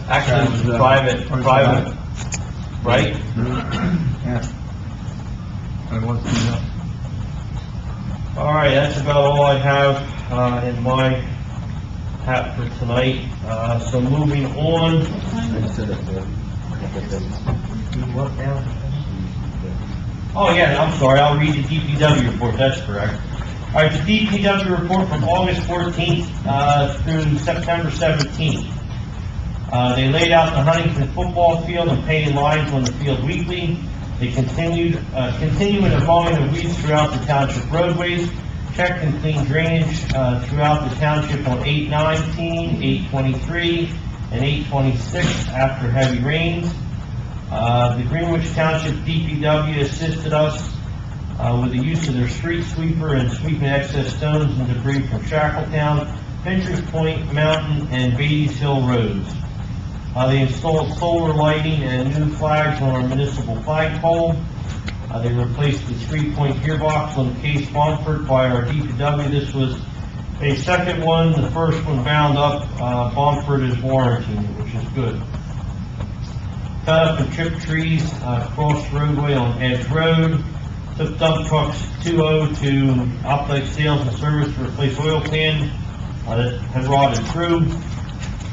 Speaker 2: actually, it was private, right?
Speaker 4: Yeah. It was cleaned up.
Speaker 2: All right, that's about all I have in my hat for tonight. So moving on.
Speaker 3: I just said it there.
Speaker 2: Oh, yeah, I'm sorry, I'll read the DPW report, that's correct. All right, the DPW report from August 14th through September 17th. They laid out the Huntington football field and painted lines on the field weekly. They continued with the mowing of weeds throughout the township roadways, checked and cleaned drainage throughout the township on 8/19, 8/23, and 8/26 after heavy rains. The Greenwich Township DPW assisted us with the use of their street sweeper and sweeping excess stones and debris from Shackletown, Pinter's Point, Mountain, and Beatty's Hill roads. They installed solar lighting and new flags on our municipal flagpole. They replaced the 3-point gearbox on the Case Bomford by our DPW. This was a second one. The first one bound up. Bomford is warranted, which is good. Cut up and tripped trees across the roadway on Edge Road. Took dump trucks 2-0 to Optic Sales and Service to replace oil pan that has rotted through,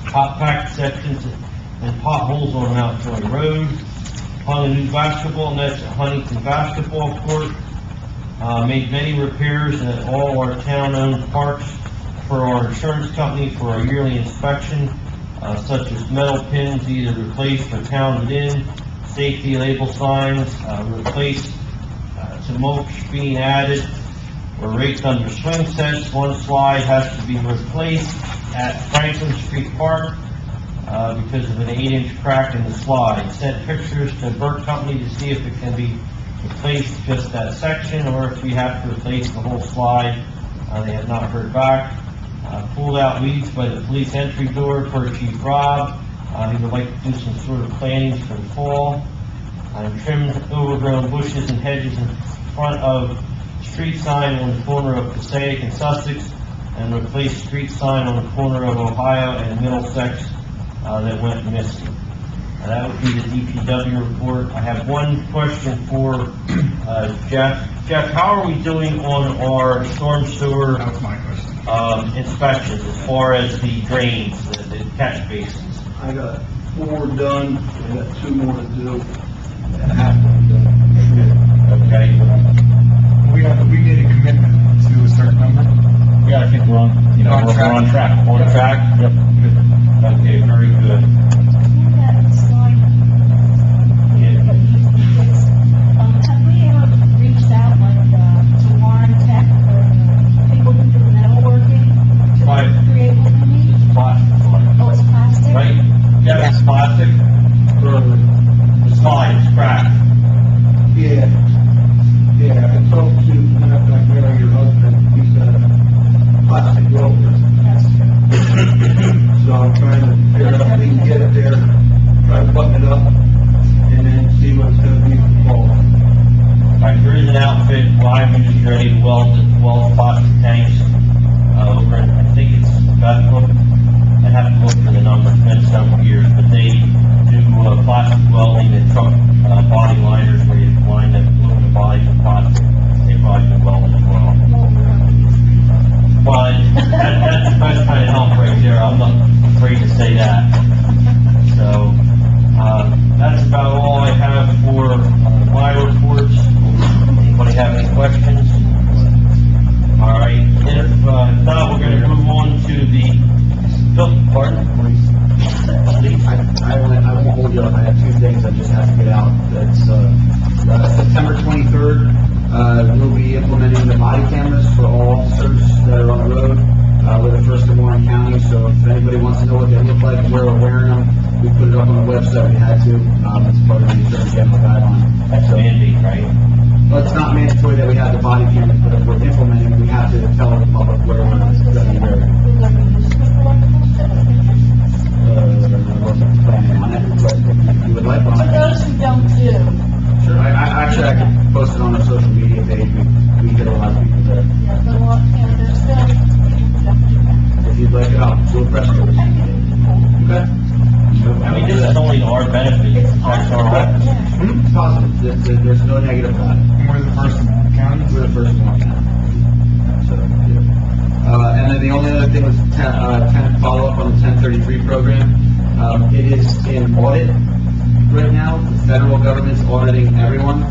Speaker 2: hot packed sections and potholes on Mount Joy Road, hung a new basketball nets at Huntington Basketball Court, made many repairs at all our town-owned parks for our insurance company for our yearly inspection, such as metal pins either replaced or pounded in, safety label signs, replaced, some mulch being added, or raked under swing sets. One slide has to be replaced at Franklin Street Park, because of an 8-inch crack in the slide. Sent pictures to Burt Company to see if it can be replaced just that section, or if we have to replace the whole slide. They have not heard back. Pulled out weeds by the police entry door for Chief Rob. He would like to do some sort of plantings for the fall. Trimmed overgrown bushes and hedges in front of street sign on the corner of Passaic and Sussex, and replaced street sign on the corner of Ohio and Middlesex that went missing. That would be the DPW report. I have one question for Jeff. Jeff, how are we doing on our storm sewer
Speaker 4: That was my question.
Speaker 2: inspections as far as the drains, the catch basins?
Speaker 8: I got 4 done, I got 2 more to do, and half of them done.
Speaker 2: Okay.
Speaker 4: We made a commitment to a certain number.
Speaker 7: Yeah, I think we're on, we're on track.
Speaker 2: On track?
Speaker 7: Yep.
Speaker 2: Okay, very good.
Speaker 5: That slide,
Speaker 2: Yeah.
Speaker 5: have we ever reached out, like, to Warren Tech or people who do metalworking
Speaker 2: Right.
Speaker 5: to create what we need?
Speaker 2: Plastic,
Speaker 5: Oh, it's plastic?
Speaker 2: right? Yeah, it's plastic. The slide is cracked.
Speaker 8: Yeah, I talked to, matter of fact, Mary, your husband, he's a plastic welder.
Speaker 5: That's true.
Speaker 8: So I'm trying to figure out if we can get it there, try to button it up, and then see what's gonna be for fall.
Speaker 2: Right, there is an outfit, Wyman is ready to weld plastic tanks, over, I think it's got, I have to look for the number, it's been several years, but they do, plastic welding and truck, body liners where you line the aluminum bodies with plastic, they probably can weld as well. Well, that's the best kind of help right there, I'm not afraid to say that. So, that's about all I have for, my reports. Anybody have any questions? All right, if not, we're gonna move on to the, pardon?
Speaker 9: I won't hold you up, I have 2 things I just have to get out. It's, September 23rd, we'll be implementing the body cameras for all officers that are on the road, we're the first in Warren County, so if anybody wants to know what they look like, where we're wearing them, we put it up on the website, we had to, it's part of the Attorney General guideline.
Speaker 2: That's a mandate, right?
Speaker 9: Well, it's not mandatory that we have the body cameras, but if we're implementing it, we have to tell the public where we're going to be wearing.
Speaker 5: We're going to use it for
Speaker 9: I wasn't planning on it, but if you would like one.
Speaker 5: For those who don't do,
Speaker 9: Sure, actually, I can post it on our social media page, we get a lot of people there.
Speaker 5: yeah, the one, there's still people who don't do that.
Speaker 9: If you'd like it, I'll do a press release. Okay?
Speaker 2: I mean, this is only to our benefit, that's our office.
Speaker 9: It's positive, there's no negative about it.
Speaker 4: And we're the first in the county.
Speaker 9: We're the first one. So, yeah. And then the only other thing was follow-up on the 1033 program. It is in audit right now. The federal government's auditing everyone.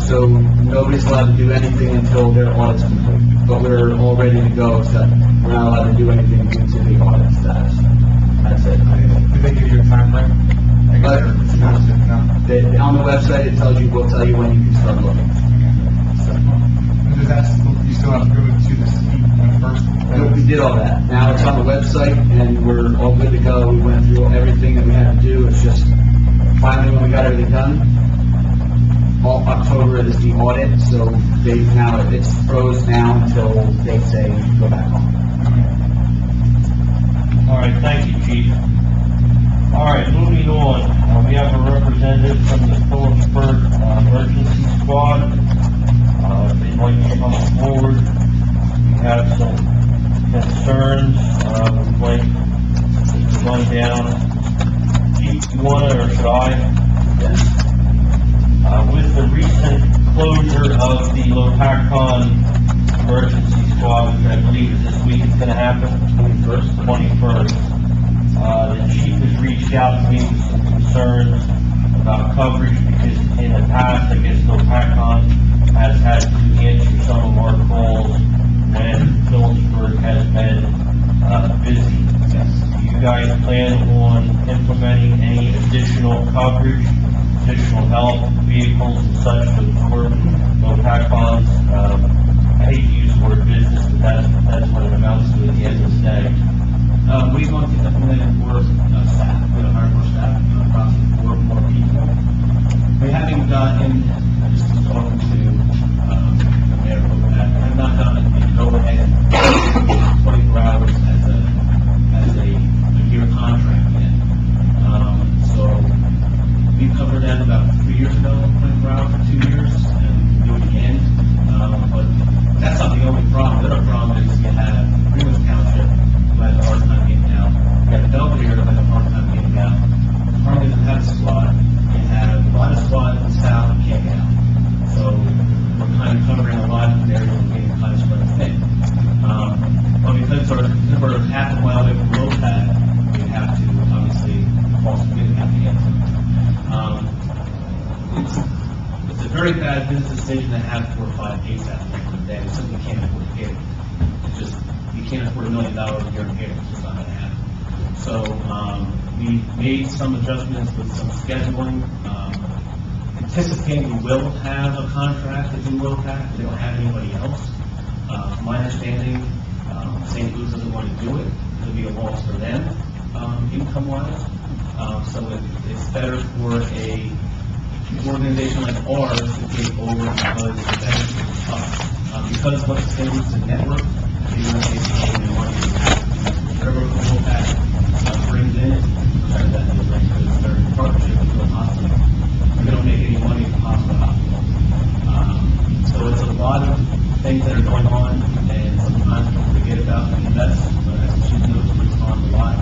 Speaker 9: So nobody's allowed to do anything until their audit's complete. But we're all ready to go, except we're not allowed to do anything due to the audit status. That's it.
Speaker 4: Did they give you a time frame?
Speaker 9: But-
Speaker 4: No.
Speaker 9: On the website, it tells you, will tell you when you can start looking.
Speaker 4: And does that, you still have to go to the state first?
Speaker 9: No, we did all that. Now it's on the website, and we're all good to go. We went through everything that we had to do. It's just finally when we got everything done, all October is the audit, so it's froze now until they say go back on.
Speaker 2: All right, thank you, Chief. All right, moving on, we have a representative from the Phillipsburg Emergency Squad. If they'd like to come forward, we have some concerns, we'd like to run down. Chief, you want it, or should I? With the recent closure of the Lopakon Emergency Squad, which I believe is this week it's gonna happen, me some concerns about coverage, because in the past, I guess NOPACON has had to answer some of our calls when Phillipsburg has been, busy. Do you guys plan on implementing any additional coverage, additional help, vehicles and such to absorb NOPACON's, I hate to use the word business, but that's what it amounts to at the end of the day.
Speaker 9: We're going to implement more staff, we're going to hire more staff, approximately more people. We haven't gotten, I just was talking to, the mayor about that, we have not gotten a go-ahead 24 hours as a year contract yet. So we covered that about 3 years ago, 24 hours for 2 years, and we do it again. But that's not the only problem. The other problem is you have Greenwich Township, who has a hard time getting out. You have Belvedere, who has a hard time getting out. Harmony doesn't have a squad. You have a lot of squads in the south who can't get out. So we're kind of covering a lot of areas and getting kind of spread thin. But because we're half a mile away from Lopez, we have to obviously also have to get them. It's a very bad business decision to have 4 or 5 ASAP at the end of the day. We simply can't afford to get it. It's just, you can't afford $1 million a year in payment. It's just not going to happen. So, we made some adjustments with some scheduling, anticipating we will have a contract with New Lopac. They don't have anybody else. My understanding, St. Louis doesn't want to do it. It'll be a loss for them, income-wise. So it's better for a organization like ours to take over because the benefit is tough. Because what St. Louis is a network, they don't make any money. Whatever Lopac brings in, that they bring to their partnership with the hospital. We don't make any money at the hospital. So it's a lot of things that are going on, and sometimes we forget about the invest, but as the chief knows, we respond a lot.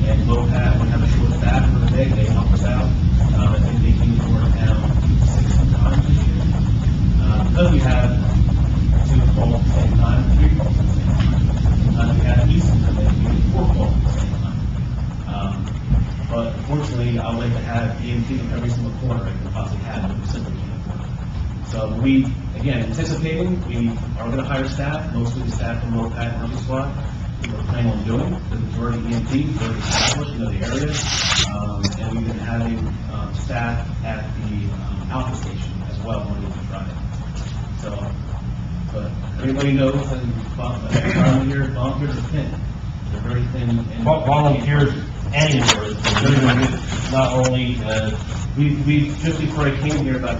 Speaker 9: And Lopac, we have a short staff for the day, they help us out. I think they can work down 6 times this year. Because we have 2 calls at the same time, 3 calls at the same time. Sometimes we have Easton come in, we get 4 calls at the same time. But unfortunately, I would like to have EMT in every single corner I can possibly have, but we simply can't afford it. So we, again, anticipating, we are going to hire staff, mostly the staff from Lopac Emergency Squad. We're planning on doing, because it's already EMT, it's already established, the area. And we've been having staff at the Alpha station as well, Monday through Friday. So, but everybody knows, and volunteers are thin. They're very thin. And
Speaker 2: Volunteers anywhere, it's not only,
Speaker 9: we just before I came here, about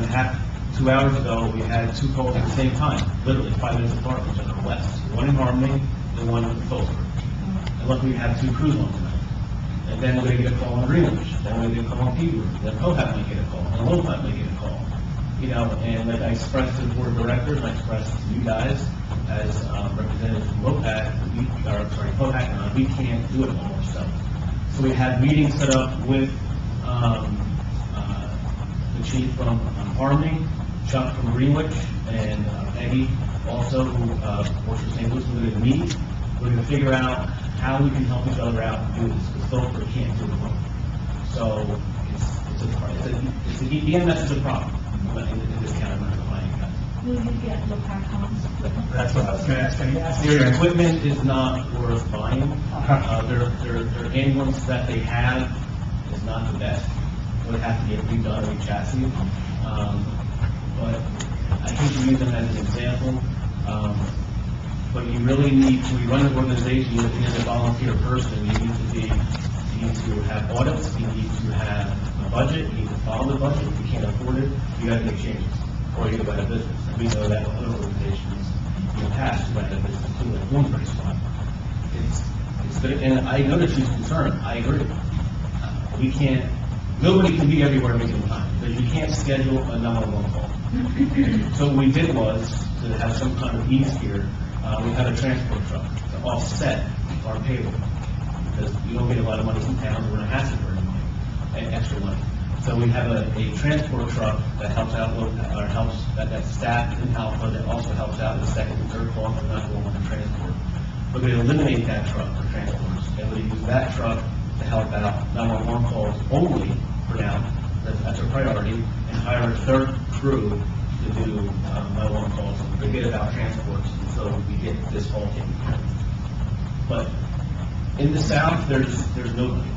Speaker 9: 2 hours ago, we had 2 calls at the same time, literally 5 minutes apart from each other, west. One in Harmony, and one in Phillipsburg. And luckily, we had 2 crews on tonight. And then we're going to get a call on Greenwich, then we're going to get a call on Peterborough, then Cohab might get a call, and Lopac might get a call. You know, and like I expressed to the board of directors, and I expressed to you guys, as representatives from Cohab, we can't do it all ourselves. So we had meetings set up with the chief from Harmony, Chuck from Greenwich, and Eddie also, who works for St. Louis. We're going to meet. We're going to figure out how we can help each other out and do this, because Phillipsburg can't do it alone. So the EMS is a problem in this county.
Speaker 5: Will you get Lopac
Speaker 4: That's what I was going to ask.
Speaker 9: Their equipment is not worth buying. Their ambulance that they have is not the best. It would have to get redone, re-chassis. But I hate to use them as an example. But you really need, to run an organization, you need a volunteer person. You need to have audits, you need to have a budget, you need to follow the budget. If you can't afford it, you got to make changes, or you go out of business. And we know that with other organizations in the past who went out of business too, like Bloomsbury Squad. It's good, and I know that she's concerned. I agree. We can't, nobody can be everywhere at any time, because you can't schedule a 911 call. So what we did was to have some kind of ease here. We had a transport truck to offset our payroll, because we don't get a lot of money from towns, we're not asking for any money, and extra money. So we have a transport truck that helps out, or helps, that staff in Alpha, that also helps out in the second and third call, if we're not going on the transport. We're going to eliminate that truck for transports, and we're going to use that truck
Speaker 10: to help out 911 calls only for now, that's our priority, and hire a third crew to do 911 calls, and forget about transports until we get this all taken care of. But in the south, there's nobody.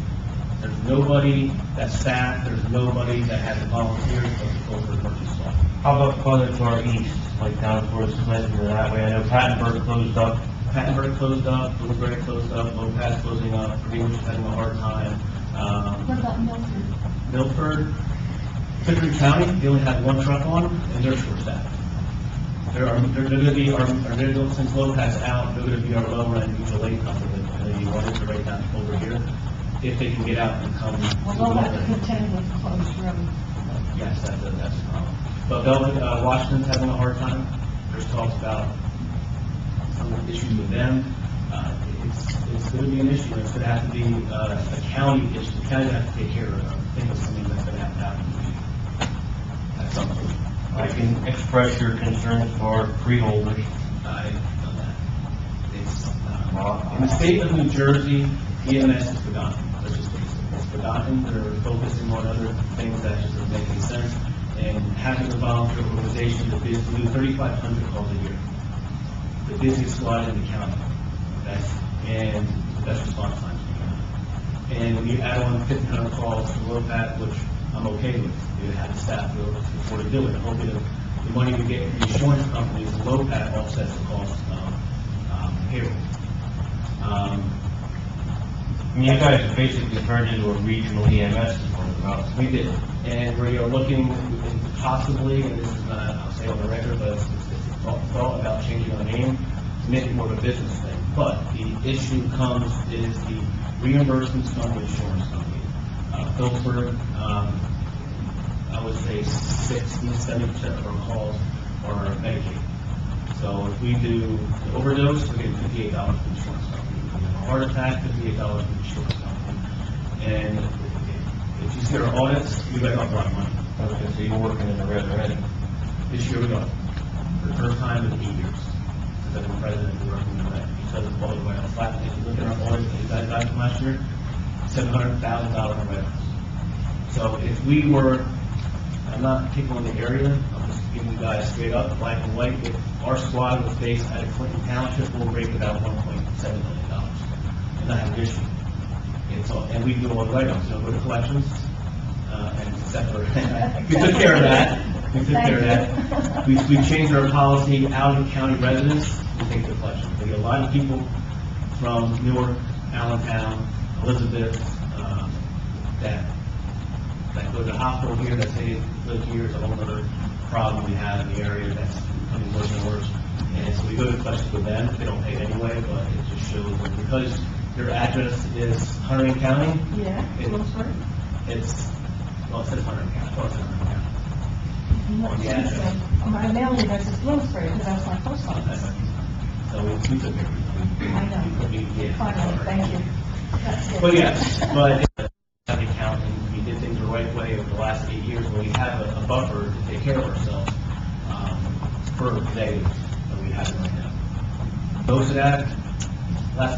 Speaker 10: There's nobody that's staff, there's nobody that has volunteers to go for emergency call.
Speaker 2: How about further to our east, like down towards Clinton or that way? I know Pattenberg closed up.
Speaker 10: Pattenberg closed up, Blueberry closed up, Lopez closing up, Greenwich is having a hard time.
Speaker 5: What about Milford?
Speaker 10: Milford, Pickering County, they only have one truck on, and they're short staffed. They're gonna be since Lopez out, they're gonna be our lower end mutual aid company, and they wanted to right down over here, if they can get out and come.
Speaker 5: Well, they'll have to contend with the closed room.
Speaker 10: Yes, that's a problem. But Washington's having a hard time. There's talks about some issues with them. It's going to be an issue. It's going to have to be a county issue. The county has to take care of it. I think it's something that's going to have to happen at some point.
Speaker 2: I can express your concerns for freeholders.
Speaker 10: I've done that. It's, in the state of New Jersey, EMS is forgotten. Let's just face it. It's forgotten. They're focusing on other things that just don't make any sense. And having a volunteer organization that is do 3,500 calls a year. The busiest squad in the county, okay? And the best response times in the county. And when you add on 1,500 calls to LoPat, which I'm okay with, you have the staff to afford to do it. Hopefully the money we get from the insurance companies, LoPat offsets the cost of payroll.
Speaker 2: You guys have basically turned into a regional EMS is what it's about.
Speaker 10: We did, and we are looking possibly, and this is not, I'll say on the record, but it's thought about changing our name to make it more of a business thing. But the issue is the reimbursements from the insurance company. Phillipsburg, I would say 60-70% of our calls are Medicaid. So if we do an overdose, we're getting $58 from the insurance company. If we have a heart attack, $58 from the insurance company. And if you see our audits, we got a lot of money.
Speaker 2: Okay, so you're working in the red already.
Speaker 10: This year we got, for the first time in 8 years, since I've been president, we're working in the red. Because of all the write-offs. If you look at our audit that you guys got from last year, $700,000 in write-offs. So if we were, I'm not picking on the area, I'm just giving you guys straight up, black and white, if our squad was based out of Clinton Township, we'll break about $1.7 million. And not have an issue. And we do all the write-offs, go to collections, and separate. We took care of that. We changed our policy out of county residents, we take the collection. We get a lot of people from Newark, Allentown, Elizabeth, that go to the hospital here, that say live here, is a whole other problem we have in the area that's becoming worse and worse. And so we go to collections with them, they don't pay anyway, but it just shows that because your address is Hunter County,
Speaker 5: Yeah, Phillipsburg.
Speaker 10: it's, well, it says Hunter County, well, it says Hunter County. Yeah.
Speaker 5: My mailing address is Bloomsbury, because that's my post office.
Speaker 10: So we took it.
Speaker 5: I know. Finally, thank you. That's it.
Speaker 10: But yes, but county count, and we did things the right way over the last 8 years, where we have a buffer to take care of ourselves, for today that we have right now. Most of that, last